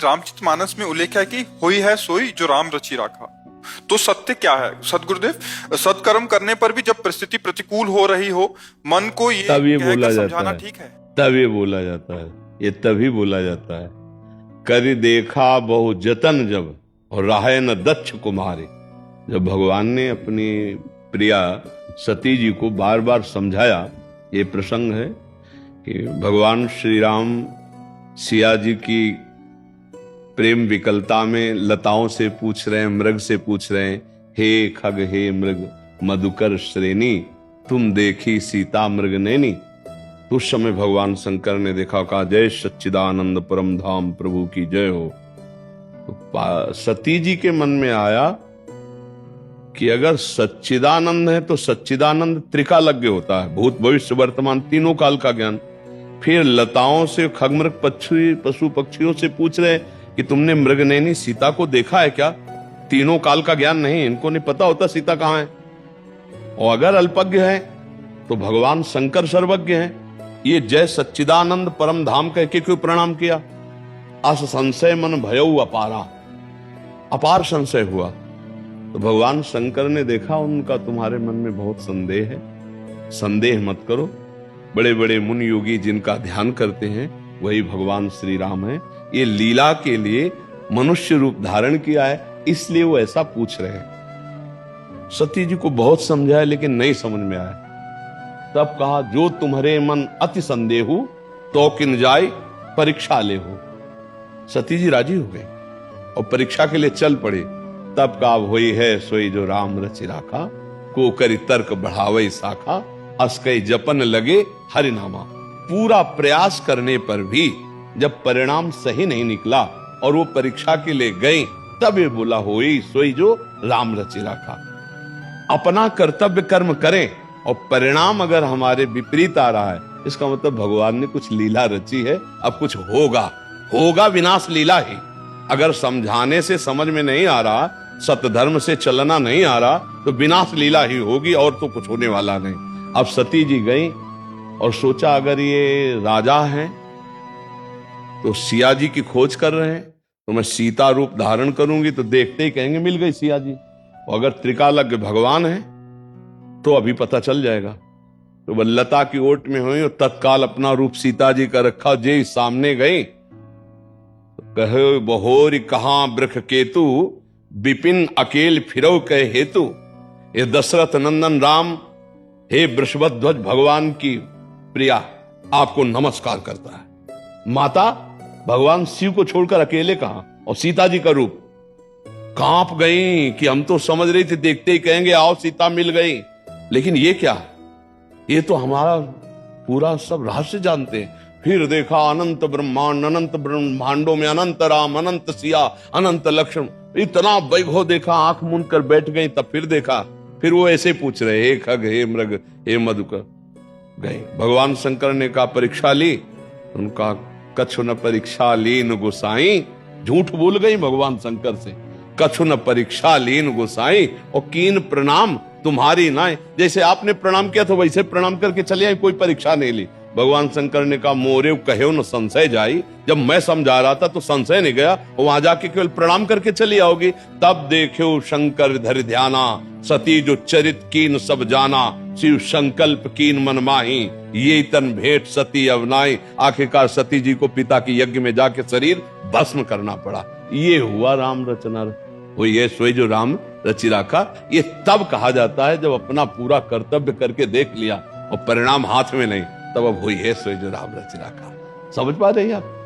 रामचरितमानस में उल्लेख है कि हुई है सोई जो राम रचि राखा। तो सत्य क्या है सदगुरुदेव? सत्कर्म करने पर भी जब परिस्थिति प्रतिकूल हो रही हो, मन को ये कहकर समझाना ठीक है? तब ये बोला जाता है, ये तभी बोला जाता है, कर देखा बहु जतन जब और राहे न दक्ष कुमारी। जब भगवान ने अपनी प्रिया सती जी को बार बार समझाया, ये प्रसंग है कि भगवान श्री राम सिया जी की प्रेम विकलता में लताओं से पूछ रहे हैं, मृग से पूछ रहे हैं, हे खग हे मृग मधुकर श्रेणी, तुम देखी सीता मृग नैनी। उस समय भगवान शंकर ने देखा, कहा जय सच्चिदानंद परम धाम प्रभु की जय हो। तो सती जी के मन में आया कि अगर सच्चिदानंद है तो सच्चिदानंद त्रिकालज्ञ होता है, भूत भविष्य वर्तमान तीनों काल का ज्ञान। फिर लताओं से खगमृग पशु पक्षियों से पूछ रहे कि तुमने मृगनयनी सीता को देखा है क्या? तीनों काल का ज्ञान नहीं, इनको नहीं पता होता सीता कहां है। और अगर अल्पज्ञ है तो भगवान शंकर सर्वज्ञ है। ये जय सच्चिदानंद परम धाम कह के क्यों प्रणाम किया? अस संशय मन भयऊ अपारा, अपार संशय हुआ। तो भगवान शंकर ने देखा उनका तुम्हारे मन में बहुत संदेह है, संदेह मत करो। बड़े बड़े मुनि योगी जिनका ध्यान करते हैं वही भगवान श्री राम है। ये लीला के लिए मनुष्य रूप धारण किया है, इसलिए वो ऐसा पूछ रहे हैं। सती जी को बहुत समझाया लेकिन नहीं समझ में आया। तब कहा, जो तुम्हारे मन अति संदेहु तो किन जाय परीक्षा ले हो। सती जी राजी हो गई और परीक्षा के लिए चल पड़े। तब कहा, होई है सोई जो राम रचि राखा, को करी तर्क बढ़ावे शाखा, अस्कई जपन लगे हरिनामा। पूरा प्रयास करने पर भी जब परिणाम सही नहीं निकला और वो परीक्षा के लिए गई, तब ये बोला, होई सोई जो राम रचि राखा। अपना कर्तव्य कर्म करें और परिणाम अगर हमारे विपरीत आ रहा है, इसका मतलब भगवान ने कुछ लीला रची है, अब कुछ होगा, होगा विनाश लीला ही। अगर समझाने से समझ में नहीं आ रहा, सतधर्म से चलना नहीं आ रहा, तो विनाश लीला ही होगी और तो कुछ होने वाला नहीं। अब सती जी गई और सोचा अगर ये राजा हैं तो सिया जी की खोज कर रहे हैं, तो मैं सीता रूप धारण करूंगी तो देखते ही कहेंगे मिल गई सिया जी। और अगर त्रिकालज्ञ भगवान है तो अभी पता चल जाएगा। तो वह लता की ओट में हुई और तत्काल अपना रूप सीता जी का रखा। जे सामने गई तो कहे, बहोरी कहां वृख केतु, विपिन अकेल फिरौ कहे हेतु। ये दशरथ नंदन राम, हे वृषभध्वज भगवान की प्रिया, आपको नमस्कार करता है। माता भगवान शिव को छोड़कर अकेले कहां, और सीता जी का रूप। कांप गई कि हम तो समझ रही थी देखते ही कहेंगे आओ सीता मिल गई, लेकिन ये क्या, ये तो हमारा पूरा सब रहस्य जानते हैं। फिर देखा अनंत ब्रह्मांड, अनंत ब्रह्मांडों में अनंत राम, अनंत सिया, अनंत लक्ष्मण, इतना वैभव देखा, आंख मूंद कर बैठ गई। तब फिर देखा, फिर वो ऐसे पूछ रहे, हे खग हे मृग हे मधुकर। गए भगवान शंकर ने कहा परीक्षा ली, उनका कछु न परीक्षा लीन गोसाई। झूठ बोल गई भगवान शंकर से, कछु न परीक्षा लीन गोसाई, और कीन प्रणाम तुम्हारी नाय। जैसे आपने प्रणाम किया था वैसे प्रणाम करके चले आए, कोई परीक्षा नहीं ली। भगवान शंकर ने कहा, मोरे कहो न संशय जाई। जब मैं समझा रहा था तो संशय नहीं गया, वहां जाके केवल प्रणाम करके चली आओगी। तब देखो शंकर धर ध्याना, सती जो चरित कीन सब जाना, शिव संकल्प कीन मन माही, ये तन भेंट सती अवनाई। आखिरकार सती जी को पिता के यज्ञ में जाके शरीर भस्म करना पड़ा। ये हुआ राम रचना, वो ये सोई जो राम रचि राखा। ये तब कहा जाता है जब अपना पूरा कर्तव्य करके देख लिया और परिणाम हाथ में नहीं, तब अब हुई है सोई जो राम रचि राखा। समझ पा रहे हैं आप?